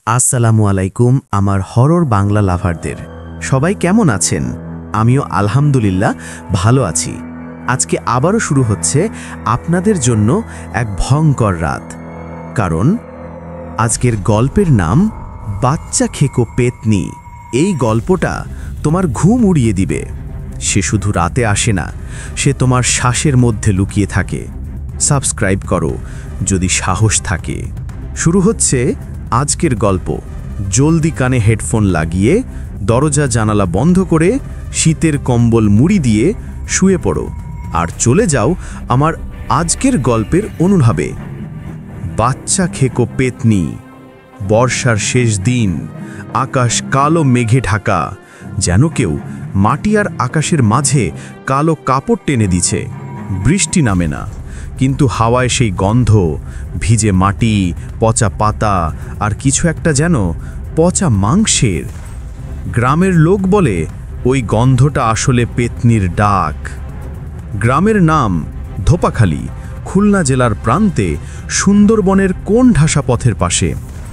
আসসালামু আলাইকুম আমার হরর বাংলা লাভারদের। সবাই কেমন আছেন? আমিও আলহামদুলিল্লাহ ভালো আছি। আজকে আবারও শুরু হচ্ছে আপনাদের জন্য এক ভয়ঙ্কর রাত। কারণ আজকের গল্পের নাম বাচ্চা খেকো পেতনি। এই গল্পটা তোমার ঘুম উড়িয়ে দিবে। সে শুধু রাতে আসে না, সে তোমার শ্বাসের মধ্যে লুকিয়ে থাকে। সাবস্ক্রাইব করো যদি সাহস থাকে। শুরু হচ্ছে আজকের গল্প। জলদি কানে হেডফোন লাগিয়ে দরজা জানালা বন্ধ করে শীতের কম্বল মুড়ি দিয়ে শুয়ে পড়ো আর চলে যাও আমার আজকের গল্পের অনুভবে। বাচ্চা খেকো পেতনি। বর্ষার শেষ দিন, আকাশ কালো মেঘে ঢাকা, যেন কেউ মাটি আর আকাশের মাঝে কালো কাপড় টেনে দিছে। বৃষ্টি নামে না, কিন্তু হাওয়ায় সেই গন্ধ, ভিজে মাটি, পচা পাতা আর কিছু একটা যেন পচা মাংসের। গ্রামের লোক বলে ওই গন্ধটা আসলে পেতনির ডাক। গ্রামের নাম ধোপাখালী, খুলনা জেলার প্রান্তে সুন্দরবনের কোন ঢাসা পথের পাশে।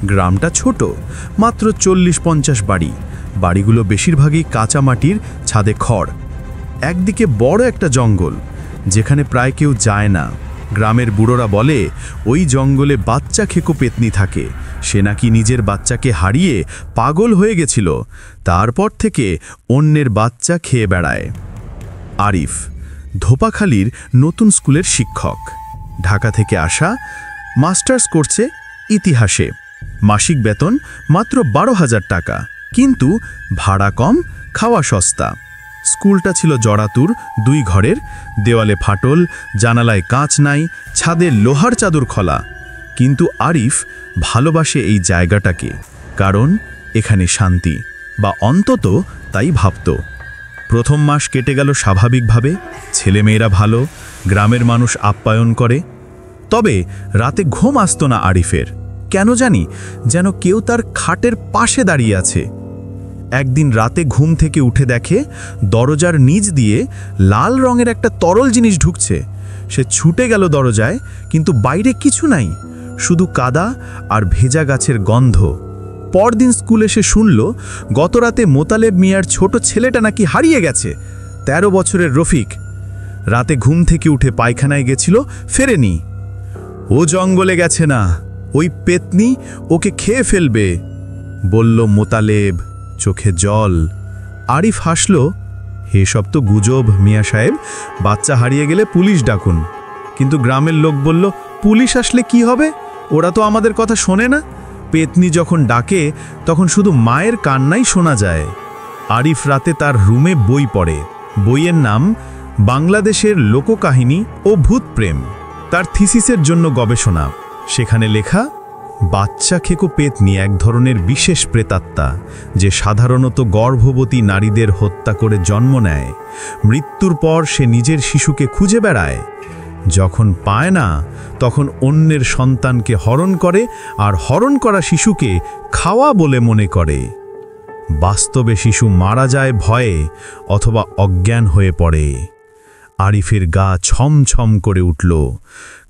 গ্রামটা ছোট, মাত্র 40-50 বাড়ি। বাড়িগুলো বেশিরভাগই কাঁচা মাটির, ছাদে খড়। একদিকে বড় একটা জঙ্গল, যেখানে প্রায় কেউ যায় না। গ্রামের বুড়োরা বলে ওই জঙ্গলে বাচ্চা খেকো পেতনি থাকে। সে নাকি নিজের বাচ্চাকে হারিয়ে পাগল হয়ে গেছিল, তারপর থেকে অন্যের বাচ্চা খেয়ে বেড়ায়। আরিফ ধোপাখালীর নতুন স্কুলের শিক্ষক, ঢাকা থেকে আসা, মাস্টার্স করছে ইতিহাসে। মাসিক বেতন মাত্র 12,000 টাকা, কিন্তু ভাড়া কম, খাওয়া সস্তা। স্কুলটা ছিল জড়াতুর, 2 ঘরের, দেওয়ালে ফাটল, জানালায় কাঁচ নাই, ছাদে লোহার চাদর খোলা। কিন্তু আরিফ ভালোবাসে এই জায়গাটাকে, কারণ এখানে শান্তি, বা অন্তত তাই ভাবত। প্রথম মাস কেটে গেল স্বাভাবিকভাবে। ছেলেমেয়েরা ভালো, গ্রামের মানুষ আপ্যায়ন করে। তবে রাতে ঘুম আসতো না আরিফের। কেন জানি, যেন কেউ তার খাটের পাশে দাঁড়িয়ে আছে। একদিন রাতে ঘুম থেকে উঠে দেখে দরজার নিচ দিয়ে লাল রঙের একটা তরল জিনিস ঢুকছে। সে ছুটে গেল দরজায়, কিন্তু বাইরে কিছু নাই, শুধু কাদা আর ভেজা গাছের গন্ধ। পরদিন স্কুলে সে শুনল গতরাতে মোতালেব মিয়ার ছোট ছেলেটা নাকি হারিয়ে গেছে। 13 বছরের রফিক রাতে ঘুম থেকে উঠে পায়খানায় গেছিল, ফেরেনি। ও জঙ্গলে গেছে না, ওই পেতনি ওকে খেয়ে ফেলবে বলল মোতালেব, চোখে জল। আরিফ হাসল, এসব তো গুজব মিয়া সাহেব, বাচ্চা হারিয়ে গেলে পুলিশ ডাকুন। কিন্তু গ্রামের লোক বলল, পুলিশ আসলে কি হবে, ওরা তো আমাদের কথা শোনে না। পেতনি যখন ডাকে তখন শুধু মায়ের কান্নাই শোনা যায়। আরিফ রাতে তার রুমে বই পড়ে। বইয়ের নাম বাংলাদেশের লোককাহিনী ও ভূতপ্রেম। তার থিসিসের জন্য গবেষণা। সেখানে লেখা, বাচ্চা খেকো পেতনি এক ধরনের বিশেষ প্রেতাত্মা, যে সাধারণত গর্ভবতী নারীদের হত্যা করে জন্ম নেয়। মৃত্যুর পর সে নিজের শিশুকে খুঁজে বেড়ায়। যখন পায় না, তখন অন্যের সন্তানকে হরণ করে, আর হরণ করা শিশুকে খাওয়া বলে মনে করে। বাস্তবে শিশু মারা যায় ভয়ে, অথবা অজ্ঞান হয়ে পড়ে। আরিফের গা ছমছম করে উঠল,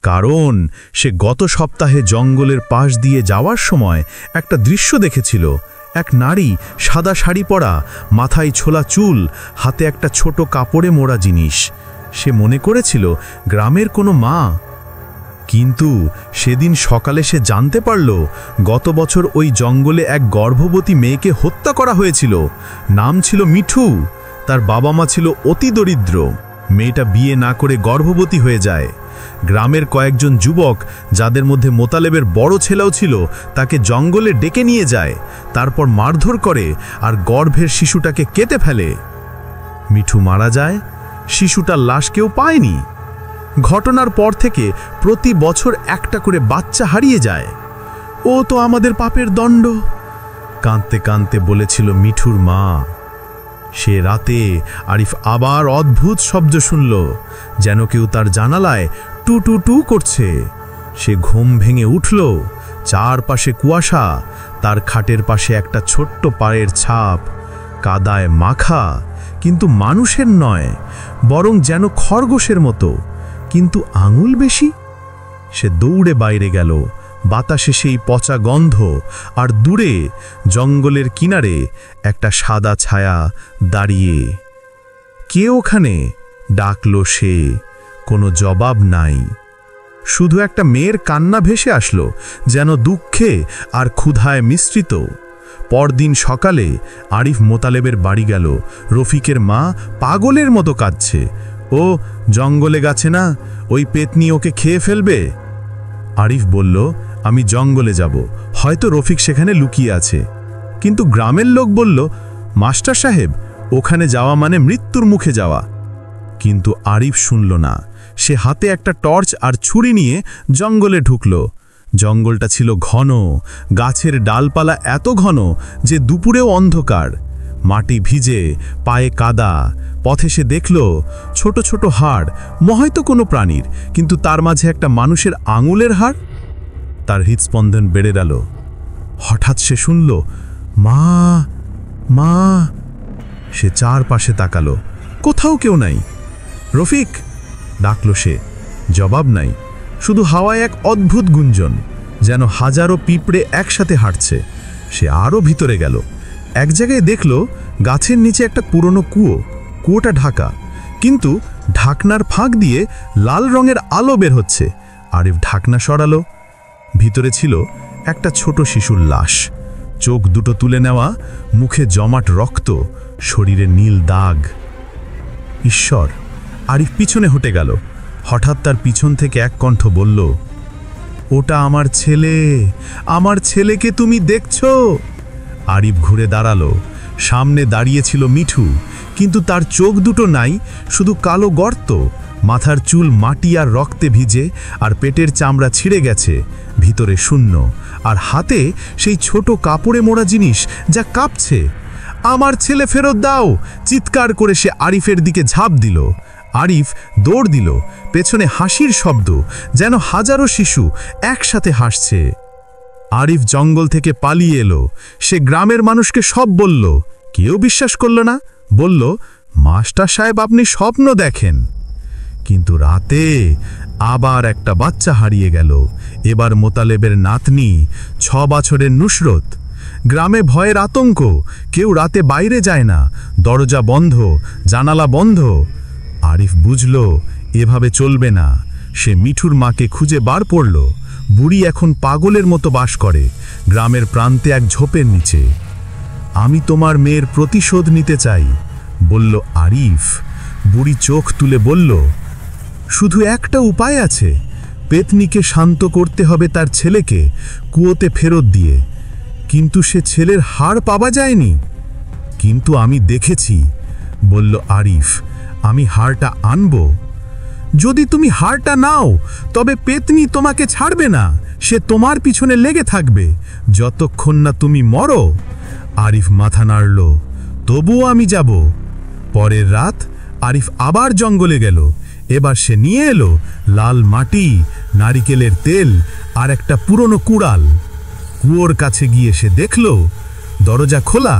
কারণ সে গত সপ্তাহে জঙ্গলের পাশ দিয়ে যাওয়ার সময় একটা দৃশ্য দেখেছিল। এক নারী, সাদা শাড়ি পরা, মাথায় ছোলা চুল, হাতে একটা ছোট কাপড়ে মোড়া জিনিস। সে মনে করেছিল গ্রামের কোনো মা। কিন্তু সেদিন সকালে সে জানতে পারল গত বছর ওই জঙ্গলে এক গর্ভবতী মেয়েকে হত্যা করা হয়েছিল। নাম ছিল মিঠু। তার বাবা মা ছিল অতি দরিদ্র। মেয়েটা বিয়ে না করে গর্ভবতী হয়ে যায়। গ্রামের কয়েকজন যুবক, যাদের মধ্যে মোতালেবের বড় ছেলেও ছিল, তাকে জঙ্গলে ডেকে নিয়ে যায়। তারপর মারধর করে আর গর্ভের শিশুটাকে কেটে ফেলে। মিঠু মারা যায়, শিশুটার লাশ কেউ পায়নি। ঘটনার পর থেকে প্রতি বছর একটা করে বাচ্চা হারিয়ে যায়। ও তো আমাদের পাপের দণ্ড, কাঁদতে কাঁদতে বলেছিল মিঠুর মা। সে রাতে আরিফ আবার অদ্ভুত শব্দ শুনল, যেন কেউ তার জানালায় টু টু টু করছে। সে ঘুম ভেঙে উঠল। চারপাশে কুয়াশা, তার খাটের পাশে একটা ছোট্ট পায়ের ছাপ, কাদায় মাখা, কিন্তু মানুষের নয়, বরং যেন খরগোশের মতো, কিন্তু আঙুল বেশি। সে দৌড়ে বাইরে গেল, বাতাসে সেই পচা গন্ধ, আর দূরে জঙ্গলের কিনারে একটা সাদা ছায়া দাঁড়িয়ে। কে ওখানে? ডাকল সে। কোনো জবাব নাই। শুধু একটা মেয়ের কান্না ভেসে আসলো, যেন দুঃখে আর ক্ষুধায় মিশ্রিত। পরদিন সকালে আরিফ মোতালেবের বাড়ি গেল। রফিকের মা পাগলের মতো কাঁদছে। ও জঙ্গলে গেছে না, ওই পেতনি ওকে খেয়ে ফেলবে। আরিফ বলল, আমি জঙ্গলে যাব, হয়তো রফিক সেখানে লুকিয়ে আছে। কিন্তু গ্রামের লোক বলল, মাস্টার সাহেব, ওখানে যাওয়া মানে মৃত্যুর মুখে যাওয়া। কিন্তু আরিফ শুনল না। সে হাতে একটা টর্চ আর ছুরি নিয়ে জঙ্গলে ঢুকল। জঙ্গলটা ছিল ঘন, গাছের ডালপালা এত ঘন যে দুপুরেও অন্ধকার। মাটি ভিজে, পায়ে কাদা। পথে সে দেখল ছোট ছোট হাড়, হয়তো কোনো প্রাণীর, কিন্তু তার মাঝে একটা মানুষের আঙুলের হাড়। তার হৃদস্পন্দন বেড়ে গেল। হঠাৎ সে শুনল, মা, মা। সে চারপাশে তাকালো, কোথাও কেউ নাই। রফিক, ডাকল সে। জবাব নাই, শুধু হাওয়ায় এক অদ্ভুত গুঞ্জন, যেন হাজারো পিঁপড়ে একসাথে হাঁটছে। সে আরও ভিতরে গেল। এক জায়গায় দেখল গাছের নিচে একটা পুরনো কুয়ো। কুয়োটা ঢাকা, কিন্তু ঢাকনার ফাঁক দিয়ে লাল রঙের আলো বের হচ্ছে। আরিফ ঢাকনা সরালো। ভিতরে ছিল একটা ছোট শিশুর লাশ। চোখ দুটো তুলে নেওয়া, মুখে জমাট রক্ত, শরীরে নীল দাগ। ঈশ্বর! আরিফ পিছনে হটে গেল। হঠাৎ তার পিছন থেকে এক কণ্ঠ বলল, ওটা আমার ছেলে, আমার ছেলেকে তুমি দেখছো? আরিফ ঘুরে দাঁড়ালো। সামনে দাঁড়িয়েছিল মিঠু, কিন্তু তার চোখ দুটো নাই, শুধু কালো গর্ত। মাথার চুল মাটি আর রক্তে ভিজে, আর পেটের চামড়া ছিঁড়ে গেছে। ভিতরে শূন্য, আর হাতে সেই ছোট কাপড়ে মোড়া জিনিস যা কাঁপছে। আমার ছেলে ফেরত দাও! চিৎকার করে সে আরিফের দিকে ঝাঁপ দিল। আরিফ দৌড় দিল। পেছনে হাসির শব্দ, যেন হাজারো শিশু একসাথে হাসছে। আরিফ জঙ্গল থেকে পালিয়ে এলো। সে গ্রামের মানুষকে সব বলল। কেউ বিশ্বাস করল না। বলল, মাস্টার সাহেব, আপনি স্বপ্ন দেখেন। কিন্তু রাতে আবার একটা বাচ্চা হারিয়ে গেল। এবার মোতালেবের নাতনি, 6 বছরের নুসরত। গ্রামে ভয়ের আতঙ্ক। কেউ রাতে বাইরে যায় না। দরজা বন্ধ, জানালা বন্ধ। আরিফ বুঝল এভাবে চলবে না। সে মিঠুর মাকে খুঁজে বার করল। বুড়ি এখন পাগলের মতো বাস করে গ্রামের প্রান্তে এক ঝোপের নিচে। আমি তোমার মেয়ের প্রতিশোধ নিতে চাই, বলল আরিফ। বুড়ি চোখ তুলে বলল, শুধু একটা উপায় আছে। পেতনিকে শান্ত করতে হবে তার ছেলেকে কুয়োতে ফেরত দিয়ে। কিন্তু সে ছেলের হাড় পাওয়া যায়নি। কিন্তু আমি দেখেছি, বলল আরিফ। আমি হাড়টা আনব। যদি তুমি হাড়টা নাও, তবে পেতনি তোমাকে ছাড়বে না। সে তোমার পিছনে লেগে থাকবে যতক্ষণ না তুমি মরো। আরিফ মাথা নাড়ল। তবুও আমি যাব। পরের রাত আরিফ আবার জঙ্গলে গেল। এবার সে নিয়ে এলো লাল মাটি, নারিকেলের তেল আর একটা পুরনো কুড়াল। কুয়োর কাছে গিয়ে সে দেখল দরজা খোলা।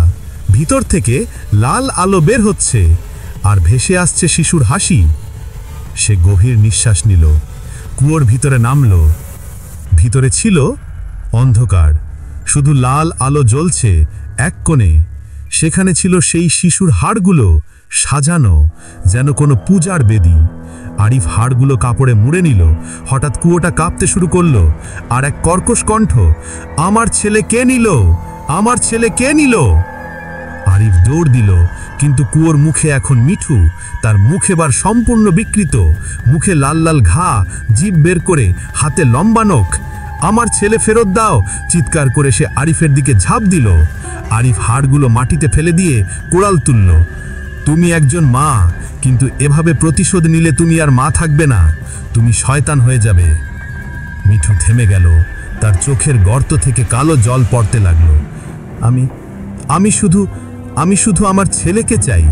ভিতর থেকে লাল আলো বের হচ্ছে, আর ভেসে আসছে শিশুর হাসি। সে গভীর নিঃশ্বাস নিল। কুয়োর ভিতরে নামল। ভিতরে ছিল অন্ধকার, শুধু লাল আলো জ্বলছে এক কোণে। সেখানে ছিল সেই শিশুর হাড়গুলো, সাজানো যেন কোনো পূজার বেদি। আরিফ হাড়গুলো কাপড়ে মুড়ে নিল। হঠাৎ কুয়োটা কাঁপতে শুরু করলো, আর এক কর্কশ কণ্ঠ, আমার ছেলে কে নিল? আমার ছেলে কে নিল? আরিফ দৌড় দিল, কিন্তু কুয়োর মুখে এখন মিঠু। তার মুখ এবার সম্পূর্ণ বিকৃত। মুখে লাল লাল ঘা, জিভ বের করে, হাতে লম্বা নখ। আমার ছেলে ফেরত দাও! চিৎকার করে সে আরিফের দিকে ঝাঁপ দিল। আরিফ হাড়গুলো মাটিতে ফেলে দিয়ে কোড়াল তুলল। তুমি একজন মা, কিন্তু এভাবে প্রতিশোধ নিলে তুমি আর মা থাকবে না। তুমি শয়তান হয়ে যাবে। মিঠু থেমে গেল। তার চোখের গর্ত থেকে কালো জল পড়তে লাগলো। আমি শুধু আমার ছেলেকে চাই।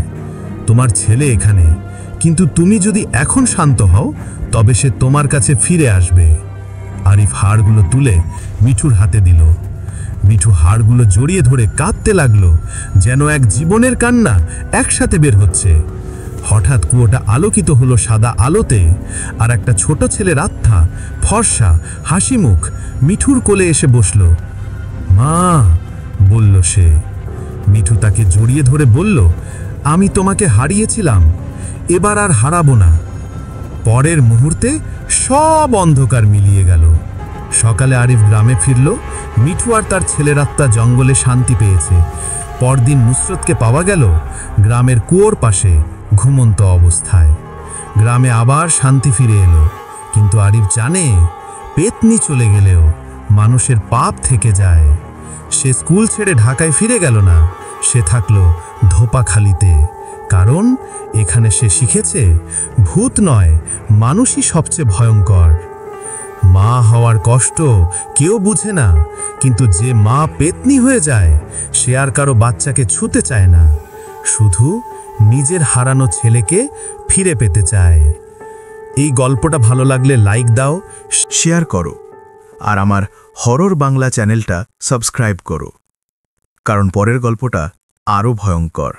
তোমার ছেলে এখানে, কিন্তু তুমি যদি এখন শান্ত হও, তবে সে তোমার কাছে ফিরে আসবে। আরিফ হাড়গুলো তুলে মিঠুর হাতে দিল। মিঠু হাড়গুলো জড়িয়ে ধরে কাঁদতে লাগলো, যেন এক জীবনের কান্না একসাথে বের হচ্ছে। হঠাৎ কুয়োটা আলোকিত হলো সাদা আলোতে, আর একটা ছোট ছেলের আত্মা, ফর্সা, হাসিমুখ, মিঠুর কোলে এসে বসল। মা, বলল সে। মিঠু তাকে জড়িয়ে ধরে বলল, আমি তোমাকে হারিয়েছিলাম, এবার আর হারাবো না। পরের মুহূর্তে সব অন্ধকার মিলিয়ে গেল। সকালে আরিফ গ্রামে ফিরল। মিঠু আর তার ছেলের আত্মা জঙ্গলে শান্তি পেয়েছে। পরদিন নুসরতকে পাওয়া গেল গ্রামের কুয়োর পাশে ঘুমন্ত অবস্থায়। গ্রামে আবার শান্তি ফিরে এলো। কিন্তু আরিফ জানে, পেতনি চলে গেলেও মানুষের পাপ থেকে যায়। সে স্কুল ছেড়ে ঢাকায় ফিরে গেল না, সে থাকলো ধোপাখালিতে। কারণ এখানে সে শিখেছে, ভূত নয়, মানুষই সবচেয়ে ভয়ঙ্কর। মা হওয়ার কষ্ট কেউ বুঝে না, কিন্তু যে মা পেতনি হয়ে যায় সে আর কারো বাচ্চাকে ছুঁতে চায় না, শুধু নিজের হারানো ছেলেকে ফিরে পেতে চায়। এই গল্পটা ভালো লাগলে লাইক দাও, শেয়ার করো, আর আমার হরর বাংলা চ্যানেলটা সাবস্ক্রাইব করো, কারণ পরের গল্পটা আরও ভয়ঙ্কর।